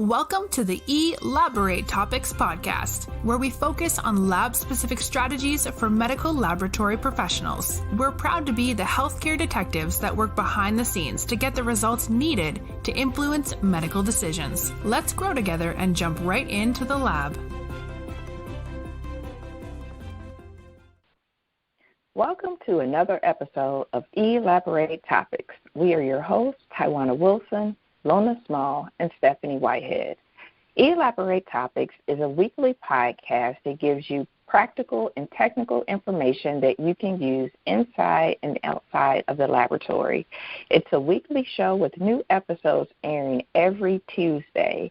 Welcome to the eLABorate Topics podcast, where we focus on lab-specific strategies for medical laboratory professionals. We're proud to be the healthcare detectives that work behind the scenes to get the results needed to influence medical decisions. Let's grow together and jump right into the lab. Welcome to another episode of eLABorate Topics. We are your hosts, Tywauna Wilson, Lona Small, and Stephanie Whitehead. eLABorate Topics is a weekly podcast that gives you practical and technical information that you can use inside and outside of the laboratory. It's a weekly show with new episodes airing every Tuesday.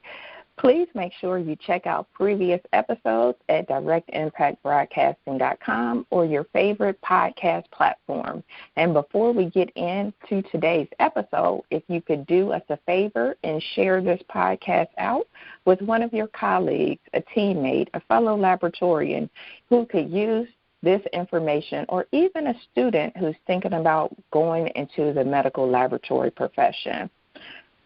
Please make sure you check out previous episodes at directimpactbroadcasting.com or your favorite podcast platform. And before we get into today's episode, if you could do us a favor and share this podcast out with one of your colleagues, a teammate, a fellow laboratorian who could use this information, or even a student who's thinking about going into the medical laboratory profession.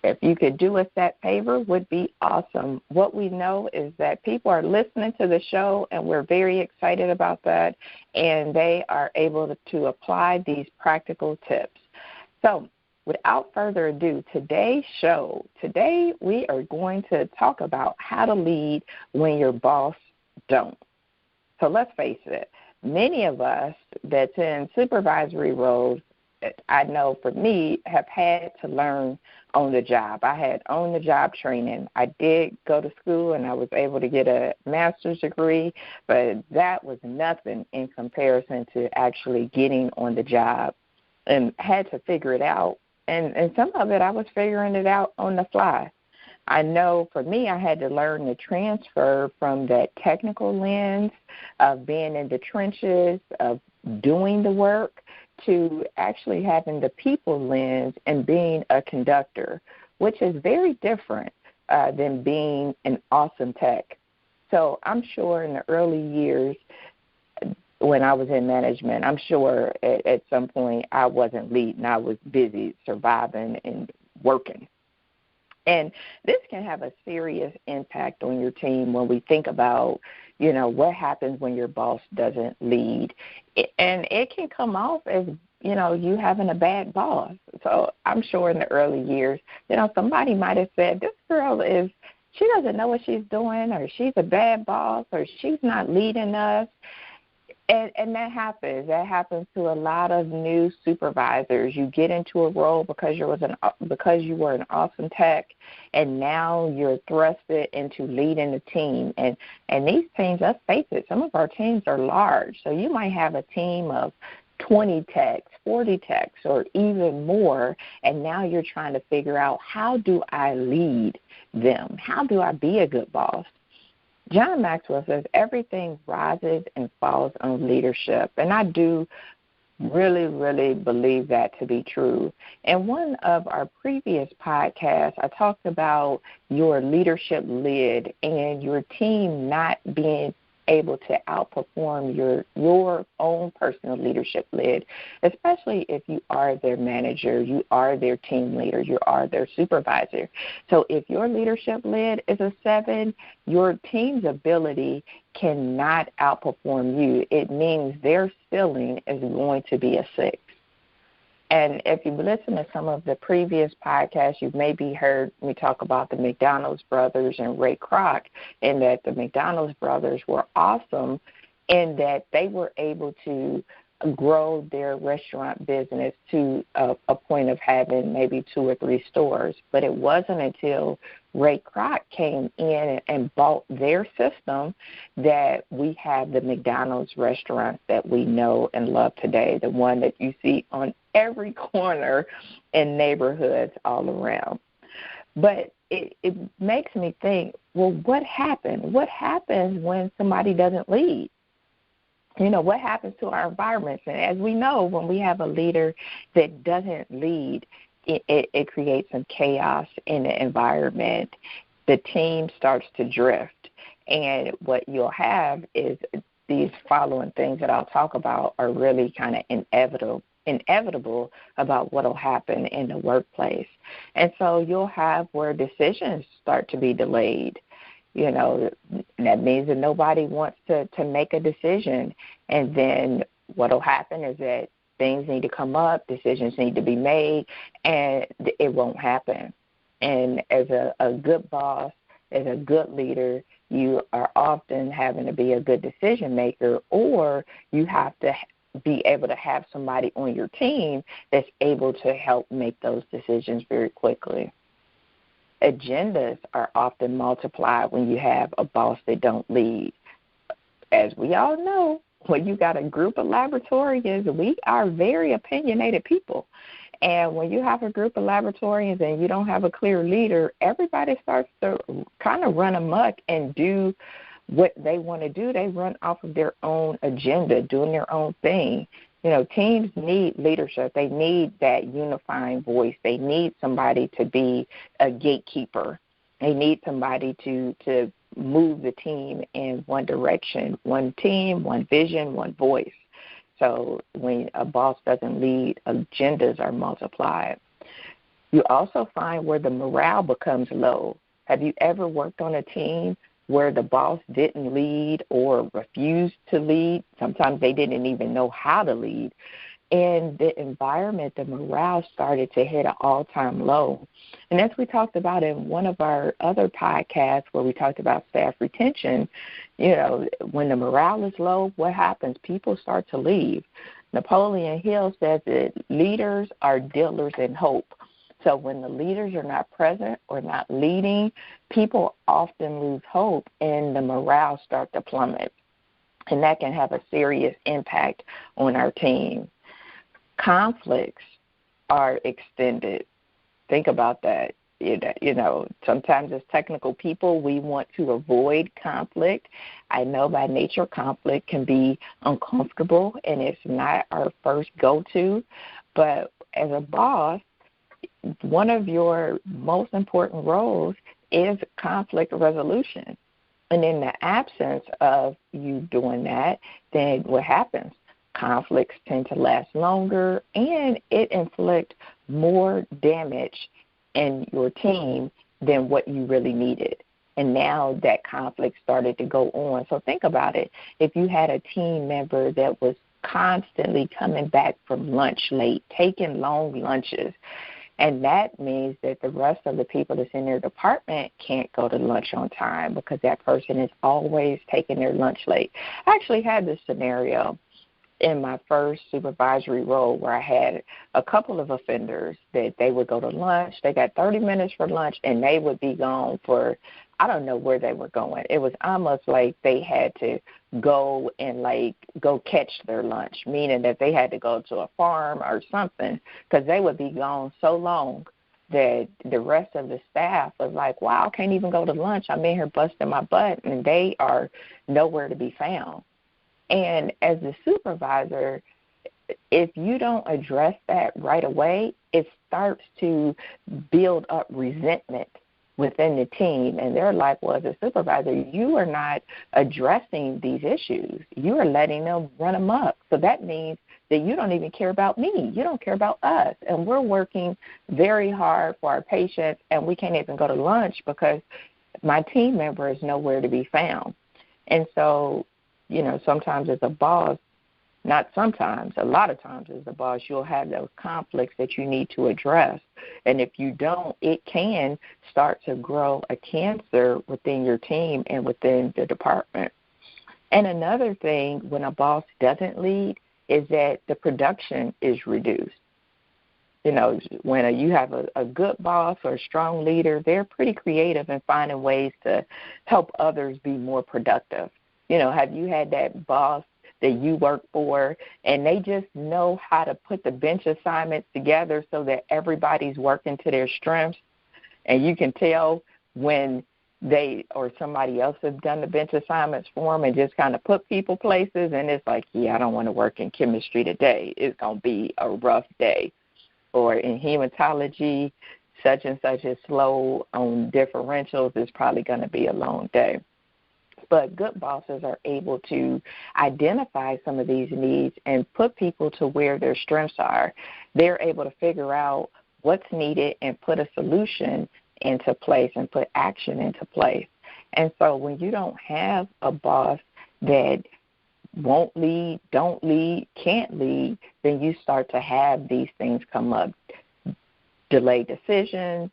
If you could do us that favor, would be awesome. What we know is that people are listening to the show, and we're very excited about that, and they are able to apply these practical tips. So without further ado, today we are going to talk about how to lead when your boss don't. So let's face it, many of us that's in supervisory roles, I know for me, have had to learn on the job. I had on-the-job training. I did go to school, and I was able to get a master's degree, but that was nothing in comparison to actually getting on the job, and had to figure it out. And some of it, I was figuring it out on the fly. I know for me, I had to learn to transfer from that technical lens of being in the trenches, of doing the work, to actually having the people lens and being a conductor, which is very different than being an awesome tech. So I'm sure in the early years when I was in management, I'm sure at some point I wasn't leading. I was busy surviving and working. And this can have a serious impact on your team when we think about, what happens when your boss doesn't lead. And it can come off as, you having a bad boss. So I'm sure in the early years, somebody might have said, this girl she doesn't know what she's doing, or she's a bad boss, or she's not leading us. And that happens. That happens to a lot of new supervisors. You get into a role because you were an awesome tech, and now you're thrusted into leading the team. And these teams, let's face it, some of our teams are large. So you might have a team of 20 techs, 40 techs, or even more, and now you're trying to figure out, how do I lead them? How do I be a good boss? John Maxwell says everything rises and falls on leadership, and I do really, really believe that to be true. In one of our previous podcasts, I talked about your leadership lid and your team not being able to outperform your own personal leadership lid, especially if you are their manager, you are their team leader, you are their supervisor. So if your leadership lid is a 7, your team's ability cannot outperform you. It means their ceiling is going to be a 6. And if you listen to some of the previous podcasts, you've maybe heard me talk about the McDonald's brothers and Ray Kroc, and that the McDonald's brothers were awesome in that they were able to grow their restaurant business to a point of having maybe 2 or 3 stores. But it wasn't until Ray Kroc came in and bought their system that we have the McDonald's restaurants that we know and love today, the one that you see on every corner in neighborhoods all around. But it makes me think, well, what happened? What happens when somebody doesn't lead? What happens to our environments? And as we know, when we have a leader that doesn't lead, it creates some chaos in the environment. The team starts to drift. And what you'll have is these following things that I'll talk about are really kind of inevitable about what will happen in the workplace. And so you'll have where decisions start to be delayed. That means that nobody wants to make a decision. And then what will happen is that things need to come up, decisions need to be made, and it won't happen. And as a good boss, as a good leader, you are often having to be a good decision maker, or you have to be able to have somebody on your team that's able to help make those decisions very quickly. Agendas are often multiplied when you have a boss that don't lead. As we all know, when you got a group of laboratorians, we are very opinionated people. And when you have a group of laboratorians and you don't have a clear leader, everybody starts to kind of run amok and do what they want to do. They run off of their own agenda, doing their own thing. Teams need leadership. They need that unifying voice. They need somebody to be a gatekeeper. They need somebody to move the team in one direction, one team, one vision, one voice. So when a boss doesn't lead, agendas are multiplied. You also find where the morale becomes low. Have you ever worked on a team where the boss didn't lead or refused to lead? Sometimes they didn't even know how to lead. And the environment, the morale started to hit an all-time low. And as we talked about in one of our other podcasts where we talked about staff retention, when the morale is low, what happens? People start to leave. Napoleon Hill says that leaders are dealers in hope. So when the leaders are not present or not leading, people often lose hope and the morale starts to plummet. And that can have a serious impact on our team. Conflicts are extended. Think about that. Sometimes as technical people, we want to avoid conflict. I know by nature conflict can be uncomfortable, and it's not our first go-to. But as a boss, one of your most important roles is conflict resolution. And in the absence of you doing that, then what happens? Conflicts tend to last longer, and it inflicts more damage in your team than what you really needed. And now that conflict started to go on. So think about it. If you had a team member that was constantly coming back from lunch late, taking long lunches, and that means that the rest of the people that's in their department can't go to lunch on time because that person is always taking their lunch late. I actually had this scenario in my first supervisory role where I had a couple of offenders that they would go to lunch. They got 30 minutes for lunch, and they would be gone for, I don't know where they were going. It was almost like they had to go and, go catch their lunch, meaning that they had to go to a farm or something because they would be gone so long that the rest of the staff was like, wow, I can't even go to lunch. I'm in here busting my butt, and they are nowhere to be found. And as the supervisor, if you don't address that right away, it starts to build up resentment within the team. And they're like, well, as a supervisor, you are not addressing these issues. You are letting them run amok. So that means that you don't even care about me. You don't care about us. And we're working very hard for our patients, and we can't even go to lunch because my team member is nowhere to be found. And so, sometimes as a boss, not sometimes, a lot of times as a boss, you'll have those conflicts that you need to address. And if you don't, it can start to grow a cancer within your team and within the department. And another thing when a boss doesn't lead is that the production is reduced. When you have a good boss or a strong leader, they're pretty creative in finding ways to help others be more productive. Have you had that boss that you work for, and they just know how to put the bench assignments together so that everybody's working to their strengths? And you can tell when they or somebody else has done the bench assignments for them and just kind of put people places, and it's like, I don't want to work in chemistry today. It's going to be a rough day. Or in hematology, such and such is slow on differentials. It's probably going to be a long day. But good bosses are able to identify some of these needs and put people to where their strengths are. They're able to figure out what's needed and put a solution into place and put action into place. And so when you don't have a boss that won't lead, don't lead, can't lead, then you start to have these things come up. Delayed decisions,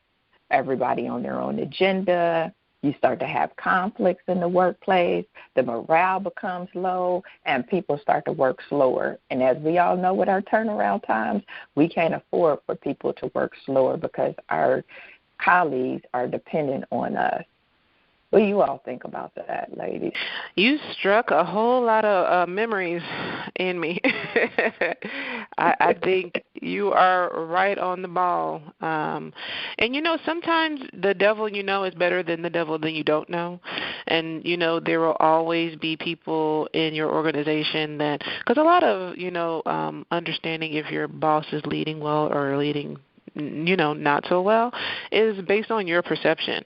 everybody on their own agenda. You start to have conflicts in the workplace. The morale becomes low, and people start to work slower. And as we all know with our turnaround times, we can't afford for people to work slower because our colleagues are dependent on us. What do you all think about that, ladies? You struck a whole lot of memories in me. I think you are right on the ball. And, sometimes the devil you know is better than the devil that you don't know. And, there will always be people in your organization that – because a lot of, understanding if your boss is leading well or leading not so well, is based on your perception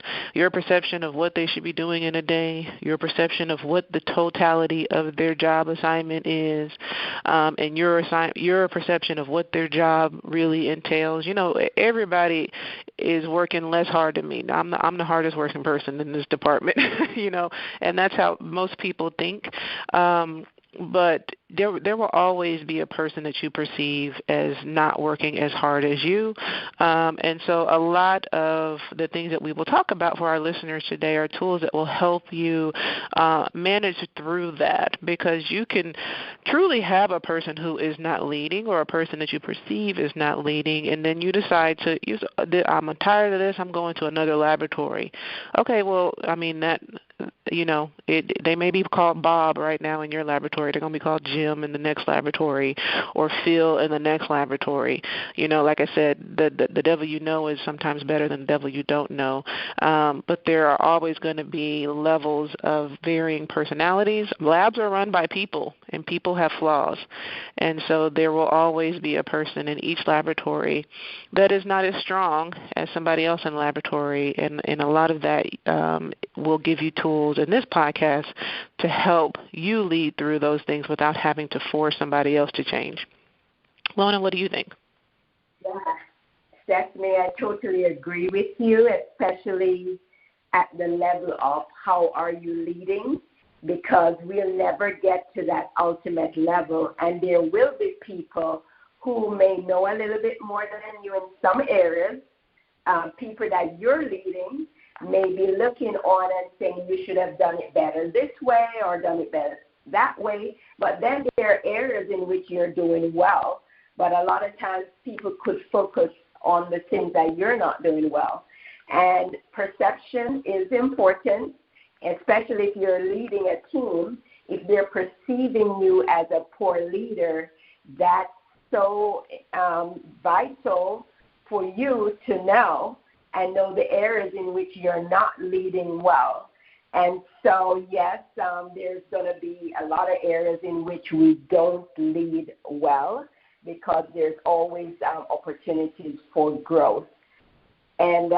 of what they should be doing in a day, your perception of what the totality of their job assignment is, and your perception of what their job really entails. Everybody is working less hard than me. I'm the hardest working person in this department, and that's how most people think. But there will always be a person that you perceive as not working as hard as you. And so a lot of the things that we will talk about for our listeners today are tools that will help you manage through that, because you can truly have a person who is not leading or a person that you perceive is not leading, and then you decide to use, I'm tired of this, I'm going to another laboratory. Okay, well, they may be called Bob right now in your laboratory. They're going to be called Jim in the next laboratory, or Phil in the next laboratory. Like I said, the devil you know is sometimes better than the devil you don't know. But there are always going to be levels of varying personalities. Labs are run by people, and people have flaws. And so there will always be a person in each laboratory that is not as strong as somebody else in the laboratory. And a lot of that will give you tools in this podcast to help you lead through those things without having to force somebody else to change. Lona, what do you think? Yeah, Stephanie, I totally agree with you, especially at the level of how are you leading, because we'll never get to that ultimate level, and there will be people who may know a little bit more than you in some areas, people that you're leading may be looking on and saying you should have done it better this way or done it better that way. But then there are areas in which you're doing well, but a lot of times people could focus on the things that you're not doing well. And perception is important, especially if you're leading a team. If they're perceiving you as a poor leader, that's so vital for you to know and know the areas in which you're not leading well. And so, yes, there's going to be a lot of areas in which we don't lead well, because there's always opportunities for growth. And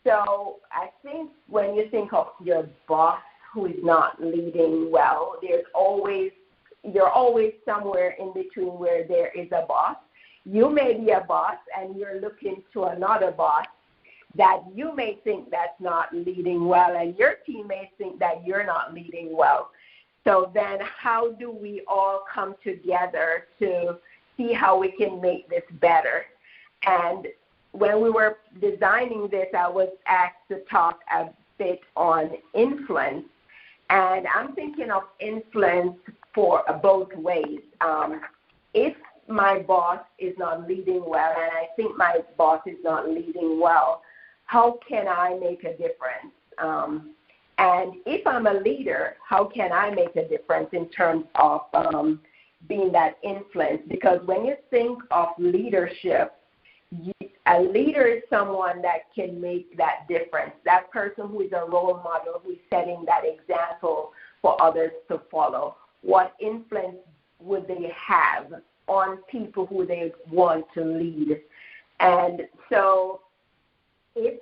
so I think when you think of your boss who is not leading well, you're always somewhere in between where there is a boss. You may be a boss and you're looking to another boss that you may think that's not leading well, and your team may think that you're not leading well. So then how do we all come together to see how we can make this better? And when we were designing this, I was asked to talk a bit on influence. And I'm thinking of influence for both ways. If my boss is not leading well, and I think my boss is not leading well, how can I make a difference? And if I'm a leader, how can I make a difference in terms of being that influence? Because when you think of leadership, a leader is someone that can make that difference, that person who is a role model, who is setting that example for others to follow. What influence would they have on people who they want to lead? And so if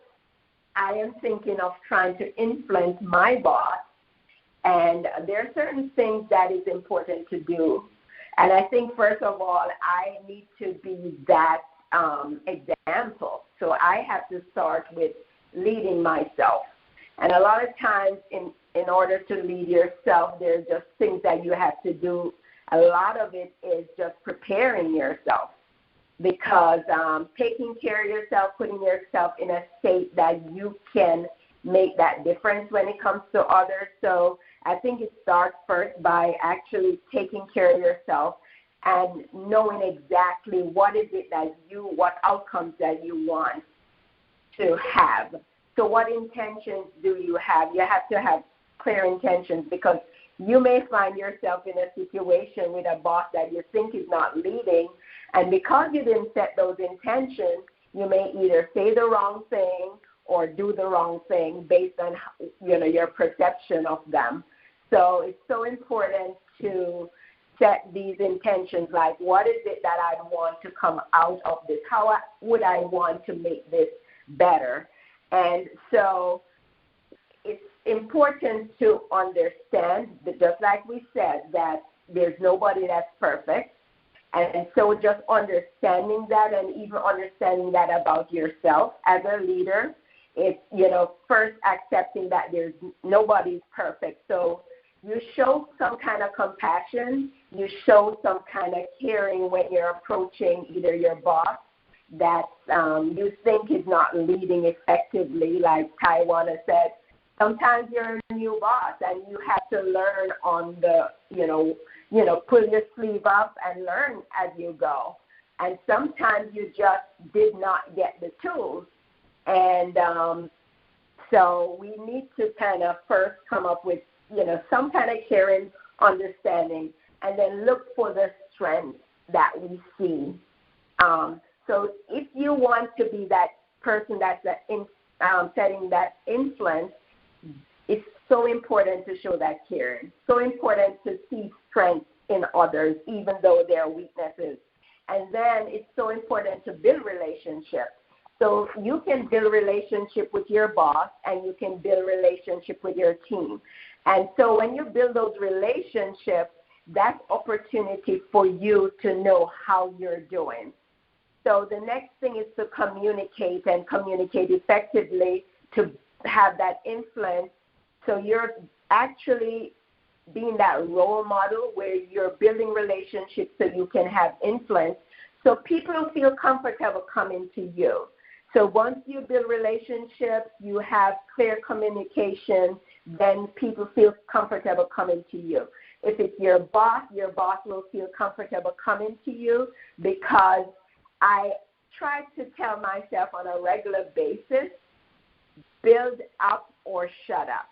I am thinking of trying to influence my boss, And there are certain things that is important to do. And I think, first of all, I need to be that example. So I have to start with leading myself. And a lot of times in order to lead yourself, there's just things that you have to do. A lot of it is just preparing yourself, because taking care of yourself, putting yourself in a state that you can make that difference when it comes to others. So I think it starts first by actually taking care of yourself and knowing exactly what outcomes that you want to have. So what intentions do you have? You have to have clear intentions, because you may find yourself in a situation with a boss that you think is not leading, and because you didn't set those intentions, you may either say the wrong thing or do the wrong thing based on your perception of them. So it's so important to set these intentions, like what is it that I want to come out of this? How would I want to make this better? And so it's important to understand that, just like we said, that there's nobody that's perfect. And so just understanding that, and even understanding that about yourself as a leader, it's, first accepting that there's nobody's perfect. So you show some kind of compassion, you show some kind of caring when you're approaching either your boss that you think is not leading effectively. Like Tywauna said, sometimes you're a new boss and you have to learn on the, pull your sleeve up and learn as you go. And sometimes you just did not get the tools. And so we need to kind of first come up with, some kind of caring, understanding, and then look for the strengths that we see. So if you want to be that person that's setting that influence, it's so important to show that caring, so important to see strengths in others, even though there are weaknesses. And then it's so important to build relationships. So you can build relationship with your boss, and you can build relationship with your team. And so when you build those relationships, that's opportunity for you to know how you're doing. So the next thing is to communicate, and communicate effectively to have that influence. So you're actually being that role model where you're building relationships so you can have influence, so people feel comfortable coming to you. So once you build relationships, you have clear communication, then people feel comfortable coming to you. If it's your boss will feel comfortable coming to you, because I try to tell myself on a regular basis, build up or shut up.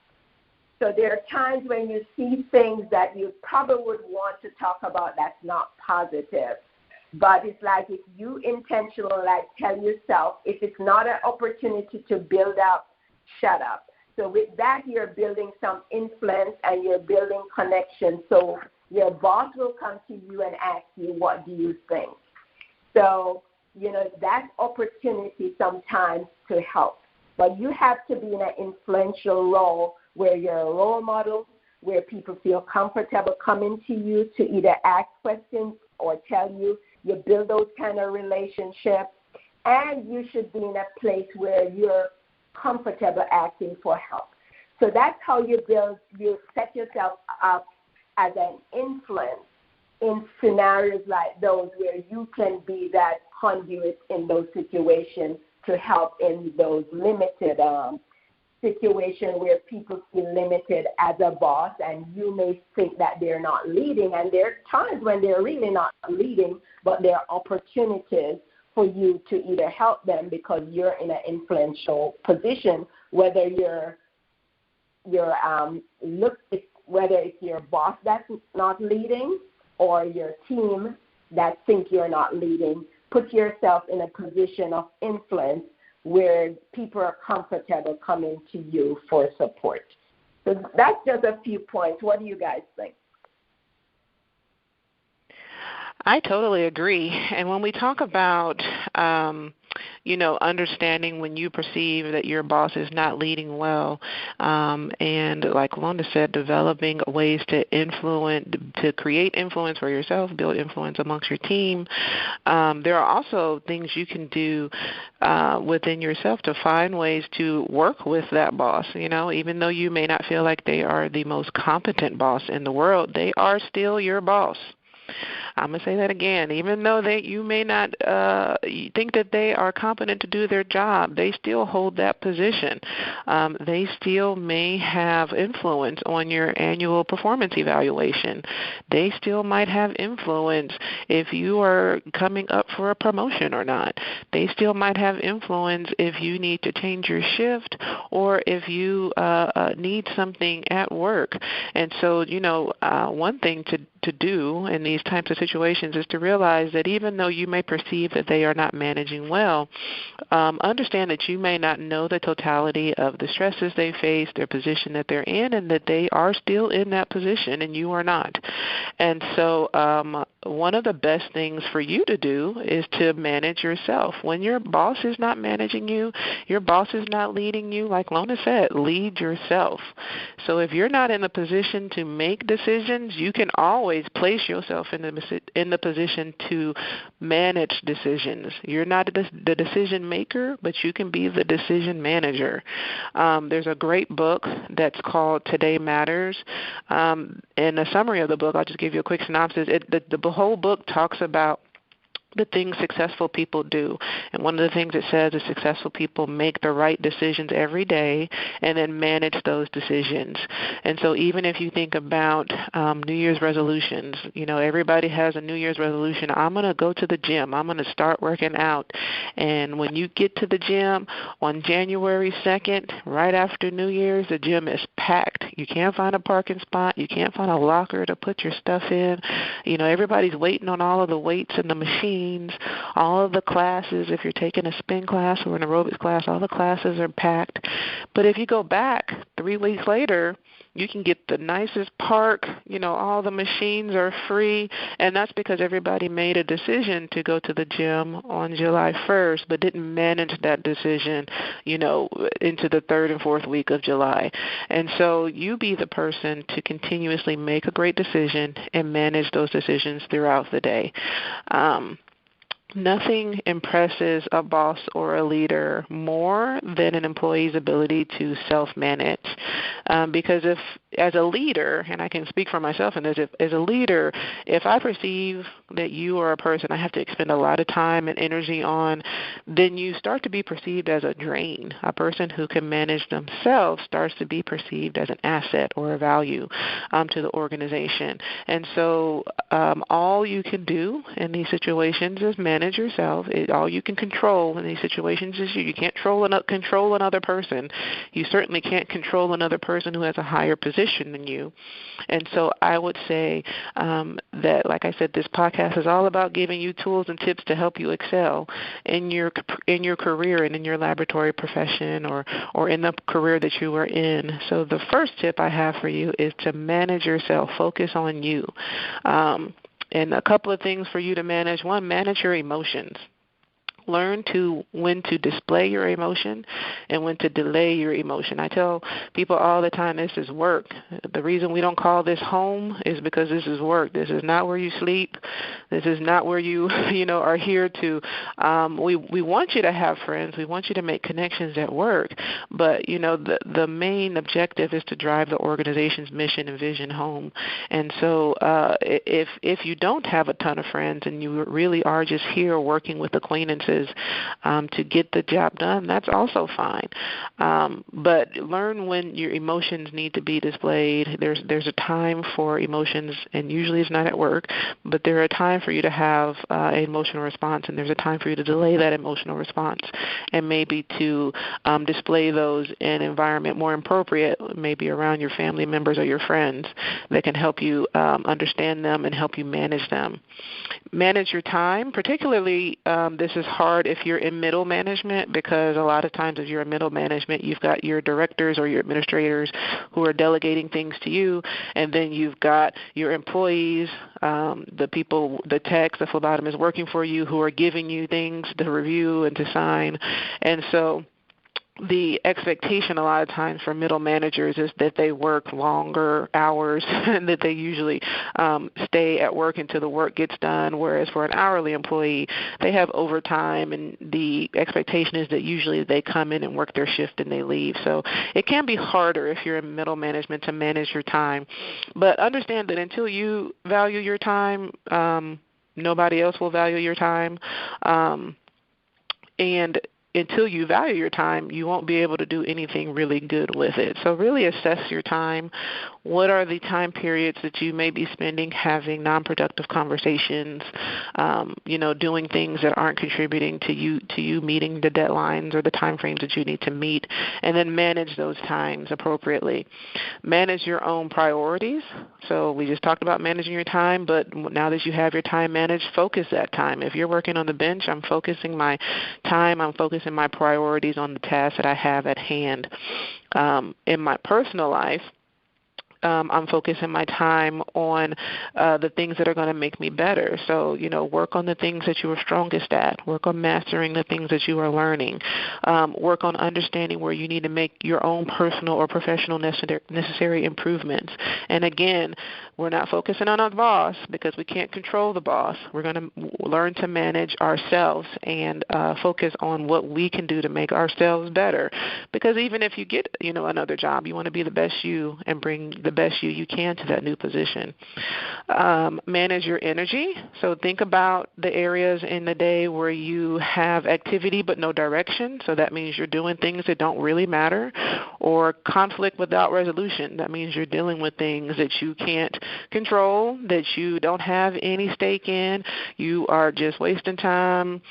So there are times when you see things that you probably would want to talk about that's not positive. But it's like, if you intentionally tell yourself, if it's not an opportunity to build up, shut up. So with that, you're building some influence and you're building connection. So your boss will come to you and ask you, what do you think? So, that's opportunity sometimes to help. But you have to be in an influential role where you're a role model, where people feel comfortable coming to you to either ask questions or tell you. You build those kind of relationships, and you should be in a place where you're comfortable asking for help. So that's how you set yourself up as an influence in scenarios like those, where you can be that conduit in those situations to help in those limited situations where people feel limited as a boss, and you may think that they're not leading, and there are times when they're really not leading, but there are opportunities for you to either help them because you're in an influential position, whether whether it's your boss that's not leading or your team that think you're not leading. Put yourself in a position of influence where people are comfortable coming to you for support. So that's just a few points. What do you guys think? I totally agree. And when we talk about understanding when you perceive that your boss is not leading well, and like Lona said, developing ways to create influence for yourself, build influence amongst your team. There are also things you can do within yourself to find ways to work with that boss. Even though you may not feel like they are the most competent boss in the world, they are still your boss. I'm going to say that again. Even though you may not think that they are competent to do their job, they still hold that position. They still may have influence on your annual performance evaluation. They still might have influence if you are coming up for a promotion or not. They still might have influence if you need to change your shift or if you need something at work. And so, one thing to do in these types of situations is to realize that even though you may perceive that they are not managing well, understand that you may not know the totality of the stresses they face, their position that they're in, and that they are still in that position and you are not. And so one of the best things for you to do is to manage yourself. When your boss is not managing you, your boss is not leading you, like Lona said, lead yourself. So if you're not in the position to make decisions, you can always place yourself in the position to manage decisions. You're not the decision maker, but you can be the decision manager. There's a great book that's called Today Matters. In a summary of the book, I'll just give you a quick synopsis. The whole book talks about the things successful people do. And one of the things it says is successful people make the right decisions every day and then manage those decisions. And so even if you think about New Year's resolutions, everybody has a New Year's resolution. I'm going to go to the gym. I'm going to start working out. And when you get to the gym on January 2nd, right after New Year's, the gym is packed. You can't find a parking spot. You can't find a locker to put your stuff in. Everybody's waiting on all of the weights and the machines. All of the classes, if you're taking a spin class or an aerobics class, all the classes are packed. But if you go back 3 weeks later, you can get the nicest park, all the machines are free, and that's because everybody made a decision to go to the gym on July 1st, but didn't manage that decision, into the 3rd and 4th week of July. And so you be the person to continuously make a great decision and manage those decisions throughout the day. Nothing impresses a boss or a leader more than an employee's ability to self-manage. Because if, as a leader, and I can speak for myself in this, as a leader, if I perceive that you are a person I have to expend a lot of time and energy on, then you start to be perceived as a drain. A person who can manage themselves starts to be perceived as an asset or a value to the organization. And so all you can do in these situations is manage yourself. All you can control in these situations is you. You can't control another person. You certainly can't control another person who has a higher position than you. And so I would say that, like I said, this podcast is all about giving you tools and tips to help you excel in your career and in your laboratory profession or in the career that you are in. So the first tip I have for you is to manage yourself. Focus on you. And a couple of things for you to manage. One, manage your emotions. Learn when to display your emotion and when to delay your emotion. I tell people all the time, this is work. The reason we don't call this home is because this is work. This is not where you sleep. This is not where you are here to. We want you to have friends. We want you to make connections at work. But the main objective is to drive the organization's mission and vision home. And so if you don't have a ton of friends and you really are just here working with acquaintances to get the job done, that's also fine. But learn when your emotions need to be displayed. There's a time for emotions, and usually it's not at work, but there's a time for you to have an emotional response, and there's a time for you to delay that emotional response, and maybe to display those in an environment more appropriate, maybe around your family members or your friends that can help you understand them and help you manage them. Manage your time. Particularly, this is hard hard if you're in middle management, because a lot of times if you're in middle management, you've got your directors or your administrators who are delegating things to you, and then you've got your employees, the people, the techs, the phlebotomists working for you who are giving you things to review and to sign. And so the expectation a lot of times for middle managers is that they work longer hours and that they usually stay at work until the work gets done, whereas for an hourly employee, they have overtime, and the expectation is that usually they come in and work their shift and they leave. So it can be harder if you're in middle management to manage your time. But understand that until you value your time, nobody else will value your time. And until you value your time, you won't be able to do anything really good with it. So really assess your time. What are the time periods that you may be spending having non-productive conversations, doing things that aren't contributing to you meeting the deadlines or the time frames that you need to meet, and then manage those times appropriately. Manage your own priorities. So we just talked about managing your time, but now that you have your time managed, focus that time. If you're working on the bench, I'm focusing my time, I'm focusing my priorities on the tasks that I have at hand. In my personal life, I'm focusing my time on the things that are going to make me better. So, work on the things that you are strongest at. Work on mastering the things that you are learning. Work on understanding where you need to make your own personal or professional necessary improvements. And again, we're not focusing on our boss because we can't control the boss. We're going to learn to manage ourselves and focus on what we can do to make ourselves better. Because even if you get, another job, you want to be the best you and bring the best you can to that new position. Manage your energy. So think about the areas in the day where you have activity but no direction. So that means you're doing things that don't really matter. Or conflict without resolution. That means you're dealing with things that you can't control, that you don't have any stake in. You are just wasting time,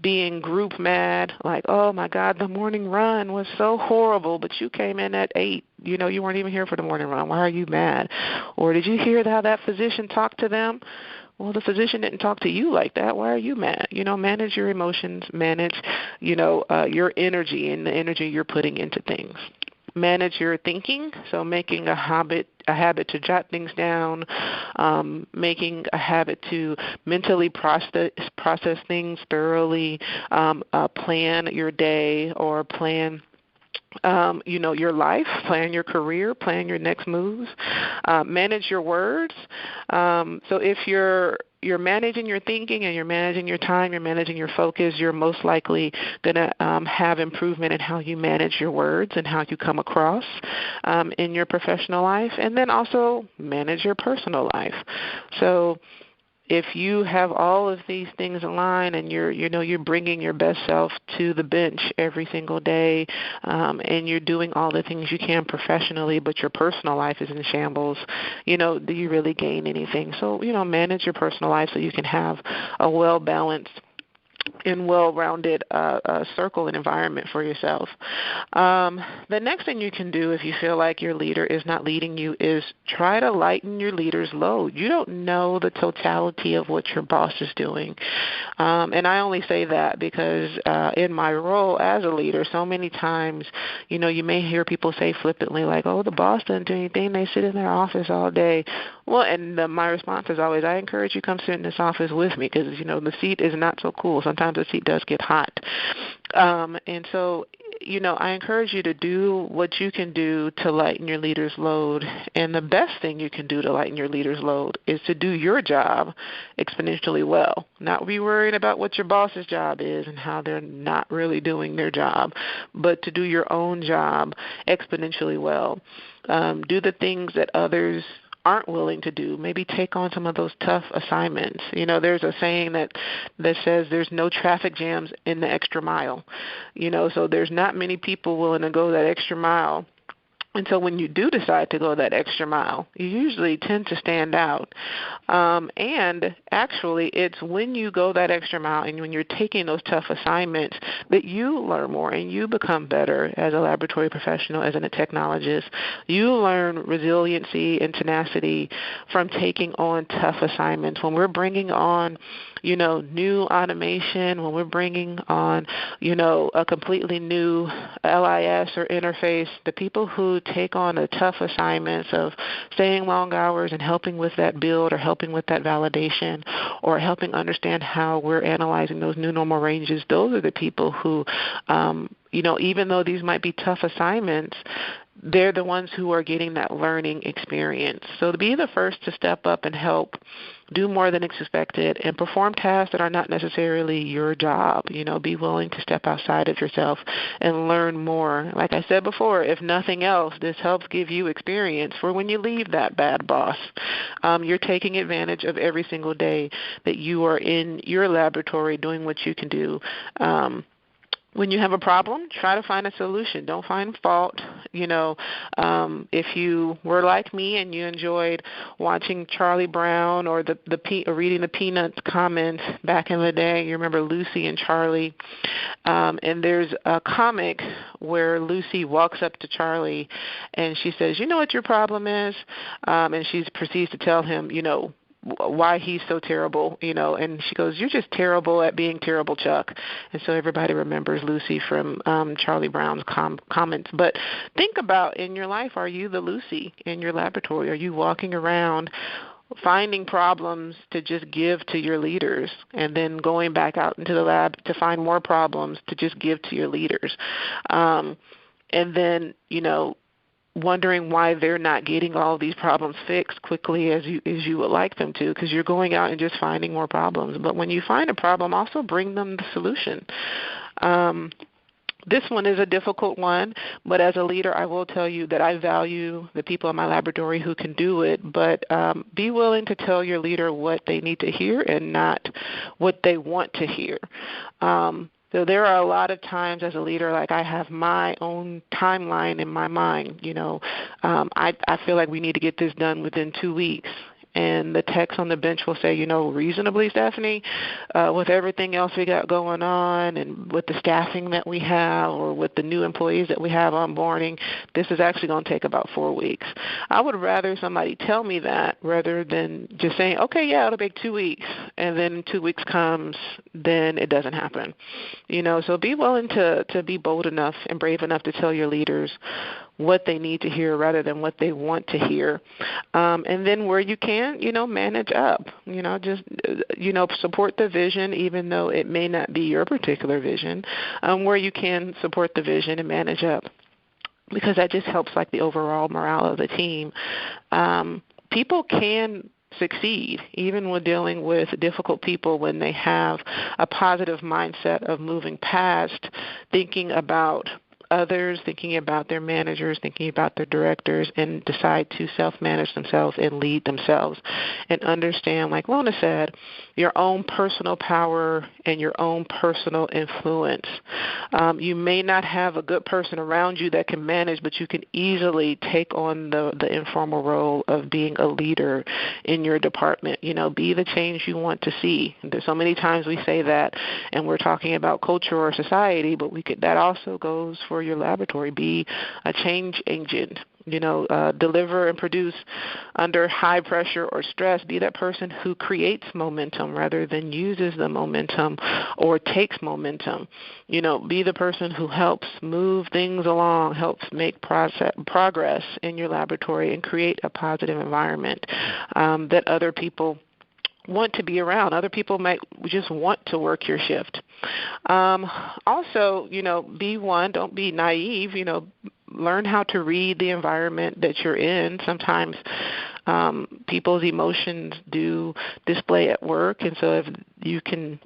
being group mad, like, oh my God, the morning run was so horrible, but you came in at 8. You weren't even here for the morning run. Why are you mad? Or did you hear how that physician talked to them? Well, the physician didn't talk to you like that. Why are you mad? Manage your emotions, manage, your energy and the energy you're putting into things. Manage your thinking, so making a habit to jot things down, making a habit to mentally process things thoroughly, plan your day or plan your life, plan your career, plan your next moves, manage your words. So if you're managing your thinking and you're managing your time, you're managing your focus, you're most likely going to have improvement in how you manage your words and how you come across in your professional life, and then also manage your personal life. So if you have all of these things aligned and you're bringing your best self to the bench every single day, and you're doing all the things you can professionally, but your personal life is in shambles, do you really gain anything? So, manage your personal life so you can have a well-balanced and well-rounded circle and environment for yourself. The next thing you can do if you feel like your leader is not leading you is try to lighten your leader's load. You don't know the totality of what your boss is doing. And I only say that because in my role as a leader, so many times, you may hear people say flippantly like, oh, the boss doesn't do anything. They sit in their office all day. Well, and my response is always, I encourage you to come sit in this office with me because, the seat is not so cool. Sometimes the seat does get hot. And so, I encourage you to do what you can do to lighten your leader's load. And the best thing you can do to lighten your leader's load is to do your job exponentially well. Not be worried about what your boss's job is and how they're not really doing their job, but to do your own job exponentially well. Do the things that others aren't willing to do. Maybe take on some of those tough assignments. There's a saying that says there's no traffic jams in the extra mile. So there's not many people willing to go that extra mile And so when you do decide to go that extra mile, you usually tend to stand out. And actually, it's when you go that extra mile and when you're taking those tough assignments that you learn more and you become better as a laboratory professional, as a technologist. You learn resiliency and tenacity from taking on tough assignments. When we're bringing on, new automation, when we're bringing on, a completely new LIS or interface, the people who take on the tough assignments of staying long hours and helping with that build or helping with that validation or helping understand how we're analyzing those new normal ranges, those are the people who, even though these might be tough assignments, they're the ones who are getting that learning experience. So to be the first to step up and help do more than expected and perform tasks that are not necessarily your job, be willing to step outside of yourself and learn more. Like I said before, if nothing else, this helps give you experience for when you leave that bad boss. You're taking advantage of every single day that you are in your laboratory doing what you can do. When you have a problem, try to find a solution. Don't find fault. If you were like me and you enjoyed watching Charlie Brown or or reading the Peanuts comments back in the day, you remember Lucy and Charlie. And there's a comic where Lucy walks up to Charlie and she says, "You know what your problem is?" And she proceeds to tell him, why he's so terrible, and she goes, "You're just terrible at being terrible, Chuck." And so everybody remembers Lucy from Charlie Brown's comments. But think about, in your life, are you the Lucy in your laboratory? Are you walking around finding problems to just give to your leaders and then going back out into the lab to find more problems to just give to your leaders? And then, wondering why they're not getting all of these problems fixed quickly as you would like them to, because you're going out and just finding more problems. But when you find a problem, also bring them the solution. This one is a difficult one, but as a leader, I will tell you that I value the people in my laboratory who can do it, but be willing to tell your leader what they need to hear and not what they want to hear. So there are a lot of times as a leader, like I have my own timeline in my mind. I feel like we need to get this done within 2 weeks. And the techs on the bench will say, reasonably, Stephanie, with everything else we got going on and with the staffing that we have or with the new employees that we have onboarding, this is actually going to take about 4 weeks. I would rather somebody tell me that rather than just saying, okay, yeah, it'll take 2 weeks, and then 2 weeks comes, then it doesn't happen. So be willing to be bold enough and brave enough to tell your leaders what they need to hear rather than what they want to hear. And then where you can, manage up. Just support the vision even though it may not be your particular vision, where you can support the vision and manage up, because that just helps like the overall morale of the team. People can succeed even when dealing with difficult people when they have a positive mindset of moving past thinking about others, thinking about their managers, thinking about their directors, and decide to self-manage themselves and lead themselves and understand, like Lona said, your own personal power and your own personal influence. You may not have a good person around you that can manage, but you can easily take on the informal role of being a leader in your department. Be the change you want to see. There's so many times we say that, and we're talking about culture or society, but that also goes for your laboratory. Be a change agent. Deliver and produce under high pressure or stress. Be that person who creates momentum rather than uses the momentum or takes momentum. Be the person who helps move things along, helps make progress in your laboratory and create a positive environment that other people want to be around. Other people might just want to work your shift. Also, don't be naive, learn how to read the environment that you're in. Sometimes people's emotions do display at work, and so if you can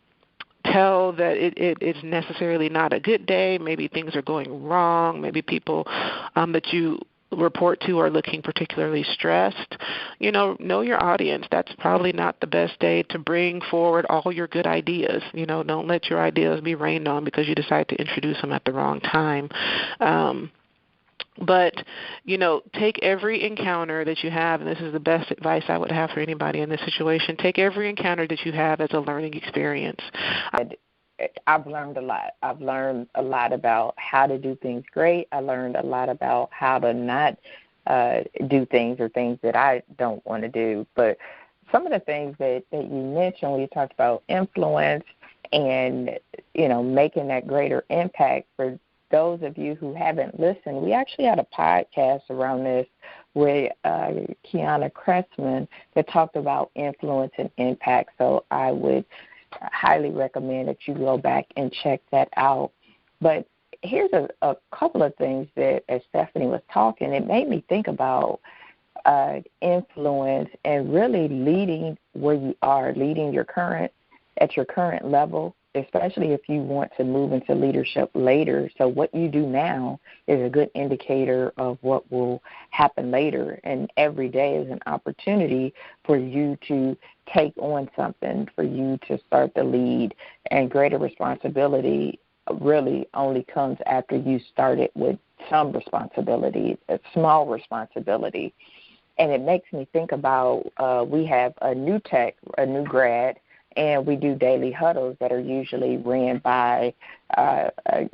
tell that it's necessarily not a good day, maybe things are going wrong, maybe people that you report to are looking particularly stressed, know your audience. That's probably not the best day to bring forward all your good ideas. Don't let your ideas be rained on because you decide to introduce them at the wrong time. But, take every encounter that you have, and this is the best advice I would have for anybody in this situation, take every encounter that you have as a learning experience. I've learned a lot. I've learned a lot about how to do things great. I learned a lot about how to not do things or things that I don't want to do. But some of the things that you mentioned when you talked about influence and, making that greater impact, for those of you who haven't listened, we actually had a podcast around this with Kiana Cressman that talked about influence and impact. So I would highly recommend that you go back and check that out. But here's a couple of things that, as Stephanie was talking, it made me think about influence and really leading where you are, leading at your current level, especially if you want to move into leadership later. So what you do now is a good indicator of what will happen later. And every day is an opportunity for you to take on something, for you to start the lead. And greater responsibility really only comes after you started with some responsibility, a small responsibility. And it makes me think about we have a new grad, and we do daily huddles that are usually ran by a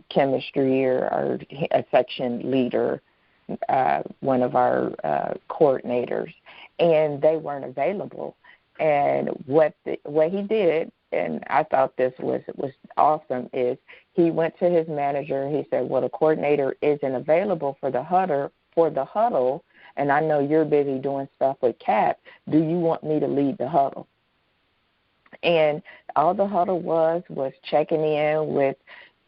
chemistry or a section leader, one of our coordinators, and they weren't available. And what he did, and I thought this was awesome, is he went to his manager and he said, well, the coordinator isn't available for the huddle, and I know you're busy doing stuff with CAP. Do you want me to lead the huddle? And all the huddle was checking in with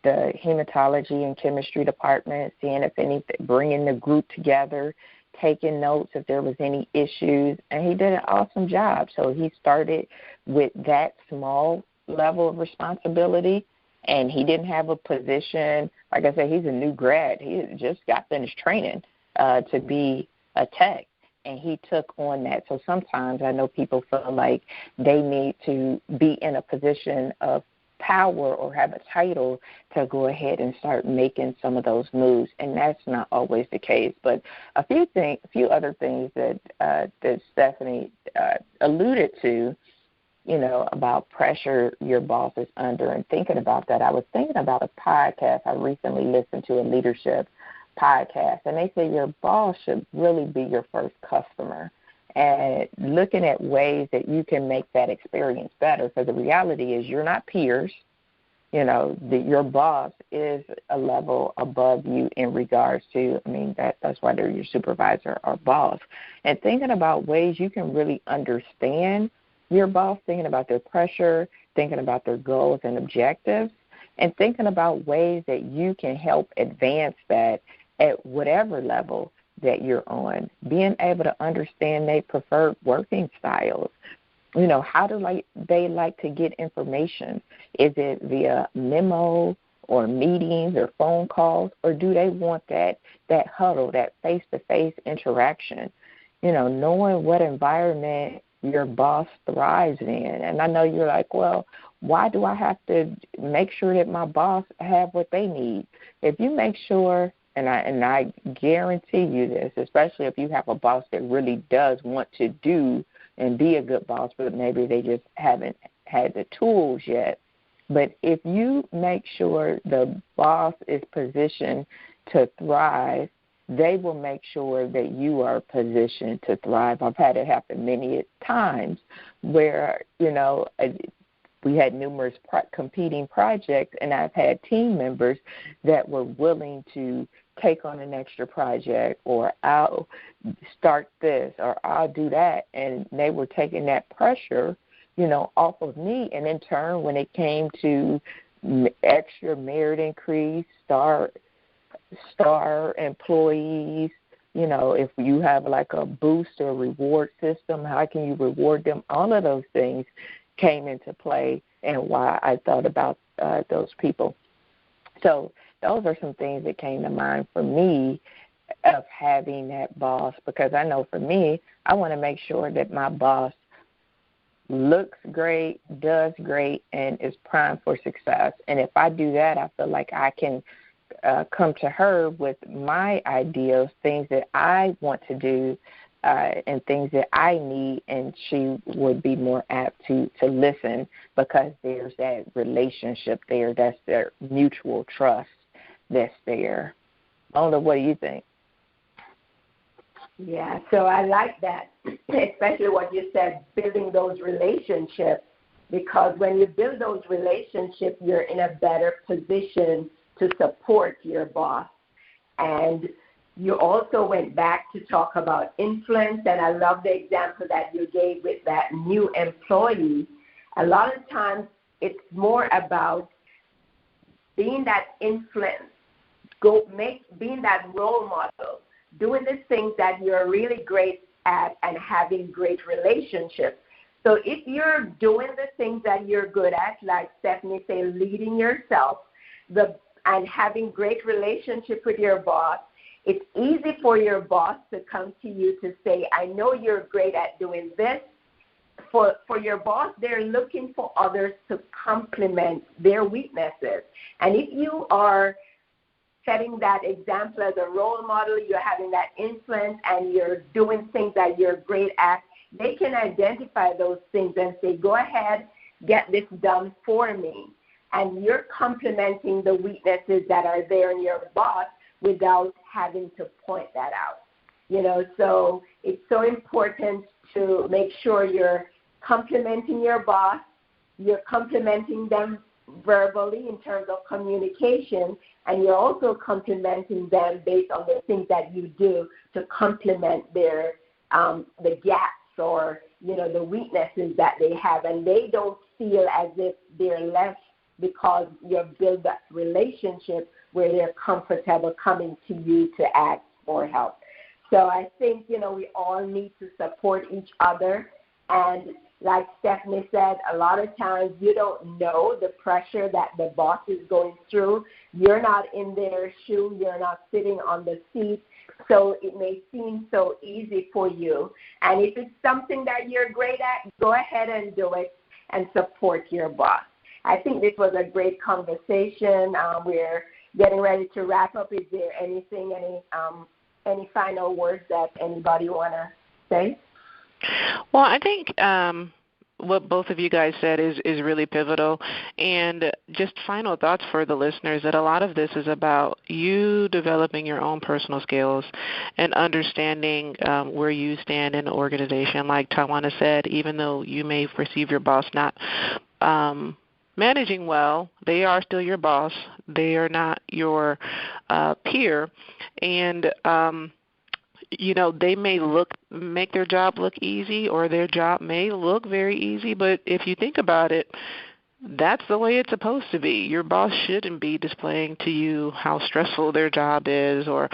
the hematology and chemistry department, seeing if anything, bringing the group together, taking notes if there was any issues, and he did an awesome job. So he started with that small level of responsibility, and he didn't have a position. Like I said, he's a new grad. He just got finished training to be a tech. And he took on that. So sometimes I know people feel like they need to be in a position of power or have a title to go ahead and start making some of those moves, and that's not always the case. But a few other things that Stephanie alluded to, about pressure your boss is under, and thinking about that, I was thinking about a podcast I recently listened to, a leadership podcast, and they say your boss should really be your first customer, and looking at ways that you can make that experience better. Because the reality is you're not peers. Your boss is a level above you in regards to, that's why they're your supervisor or boss. And thinking about ways you can really understand your boss, thinking about their pressure, thinking about their goals and objectives, and thinking about ways that you can help advance that at whatever level that you're on, being able to understand their preferred working styles. How do they like to get information? Is it via memo or meetings or phone calls, or do they want that huddle, that face-to-face interaction? Knowing what environment your boss thrives in. And I know you're like, well, why do I have to make sure that my boss have what they need? If you make sure, and I guarantee you this, especially if you have a boss that really does want to do and be a good boss, but maybe they just haven't had the tools yet. But if you make sure the boss is positioned to thrive, they will make sure that you are positioned to thrive. I've had it happen many times where, we had numerous competing projects, and I've had team members that were willing to take on an extra project, or I'll start this, or I'll do that, and they were taking that pressure, off of me. And in turn, when it came to extra merit increase, star employees, if you have like a boost or reward system, how can you reward them? All of those things came into play, and why I thought about those people. So those are some things that came to mind for me of having that boss, because I know for me, I want to make sure that my boss looks great, does great, and is primed for success. And if I do that, I feel like I can come to her with my ideas, things that I want to do, and things that I need, and she would be more apt to listen because there's that relationship there. That's their mutual trust that's there. Lona, what do you think? Yeah, so I like that, especially what you said, building those relationships, because when you build those relationships, you're in a better position to support your boss. And you also went back to talk about influence, and I love the example that you gave with that new employee. A lot of times it's more about being that influence, being that role model, doing the things that you're really great at and having great relationships. So if you're doing the things that you're good at, like Stephanie said, leading yourself and having great relationship with your boss, it's easy for your boss to come to you to say, I know you're great at doing this. For your boss, they're looking for others to complement their weaknesses. And if you are setting that example as a role model, you're having that influence, and you're doing things that you're great at, they can identify those things and say, go ahead, get this done for me. And you're complementing the weaknesses that are there in your boss without having to point that out. So it's so important to make sure you're complimenting your boss, you're complimenting them verbally in terms of communication, and you're also complimenting them based on the things that you do to complement their the gaps or the weaknesses that they have, and they don't feel as if they're left because you've built that relationship where they're comfortable coming to you to ask for help. So I think we all need to support each other, and like Stephanie said, a lot of times you don't know the pressure that the boss is going through. You're not in their shoe. You're not sitting on the seat. So it may seem so easy for you. And if it's something that you're great at, go ahead and do it and support your boss. I think this was a great conversation. We're getting ready to wrap up. Is there anything, any final words that anybody want to say? Well, I think what both of you guys said is really pivotal. And just final thoughts for the listeners, that a lot of this is about you developing your own personal skills and understanding where you stand in the organization. Like Tywauna said, even though you may perceive your boss not managing well, they are still your boss. They are not your peer. And they may make their job look easy, or their job may look very easy, but if you think about it, that's the way it's supposed to be. Your boss shouldn't be displaying to you how stressful their job is, or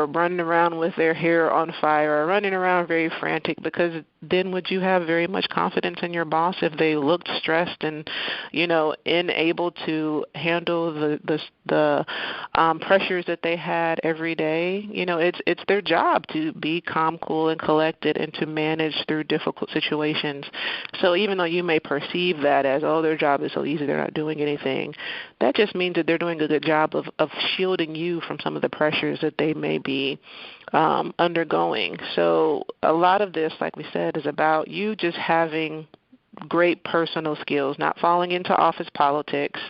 running around with their hair on fire, or running around very frantic, because then would you have very much confidence in your boss if they looked stressed and, unable to handle the pressures that they had every day? It's their job to be calm, cool, and collected, and to manage through difficult situations. So even though you may perceive that as, their job is so easy, they're not doing anything, that just means that they're doing a good job of shielding you from some of the pressures that they may be undergoing. So a lot of this, like we said, is about you just having great personal skills, not falling into office politics,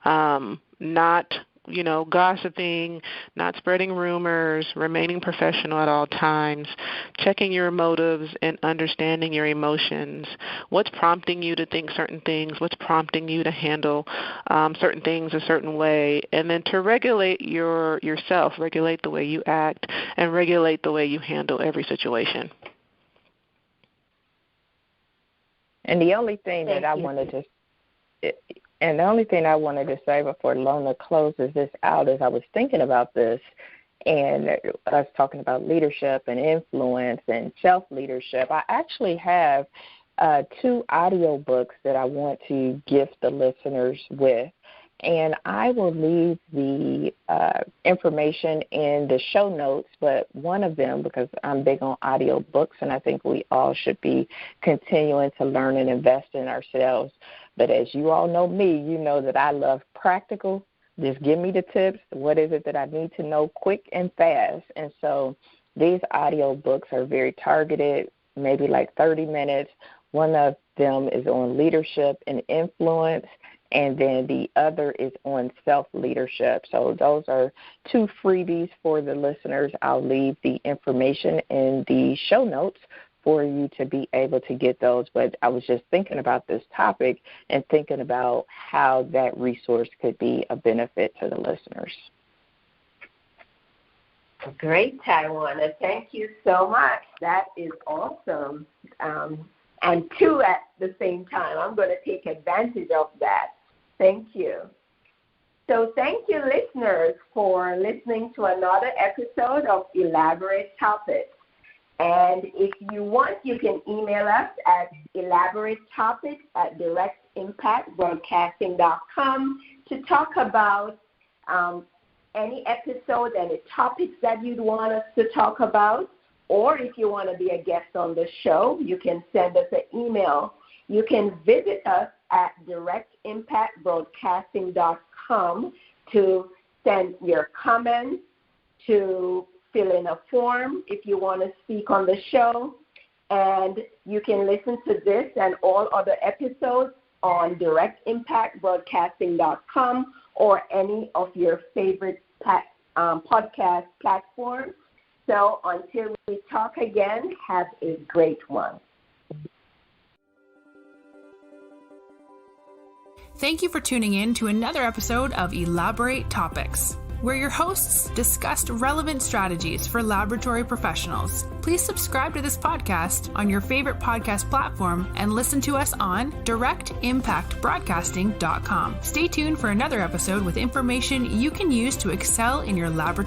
not gossiping, not spreading rumors, remaining professional at all times, checking your motives and understanding your emotions, what's prompting you to think certain things, what's prompting you to handle certain things a certain way, and then to regulate yourself, regulate the way you act, and regulate the way you handle every situation. And the only thing that I wanted to say before Lona closes this out is I was thinking about this, and us talking about leadership and influence and self-leadership. I actually have 2 audio books that I want to gift the listeners with, and I will leave the information in the show notes, but one of them, because I'm big on audio books, and I think we all should be continuing to learn and invest in ourselves. But as you all know me, you know that I love practical Just give me the tips. What is it that I need to know quick and fast? And so these audio books are very targeted, maybe like 30 minutes. One of them is on leadership and influence, and then the other is on self-leadership. So those are 2 freebies for the listeners. I'll leave the information in the show notes for you to be able to get those. But I was just thinking about this topic and thinking about how that resource could be a benefit to the listeners. Great, Tywauna. Thank you so much. That is awesome. And 2 at the same time. I'm going to take advantage of that. Thank you. So thank you, listeners, for listening to another episode of eLABorate Topics. And if you want, you can email us at eLABorateTopics@directimpactbroadcasting.com to talk about any episode, any topics that you'd want us to talk about. Or if you want to be a guest on the show, you can send us an email. You can visit us at directimpactbroadcasting.com to send your comments, to fill in a form if you want to speak on the show. And you can listen to this and all other episodes on directimpactbroadcasting.com or any of your favorite podcast platforms. So until we talk again, have a great one. Thank you for tuning in to another episode of eLABorate Topics, where your hosts discussed relevant strategies for laboratory professionals. Please subscribe to this podcast on your favorite podcast platform and listen to us on directimpactbroadcasting.com. Stay tuned for another episode with information you can use to excel in your laboratory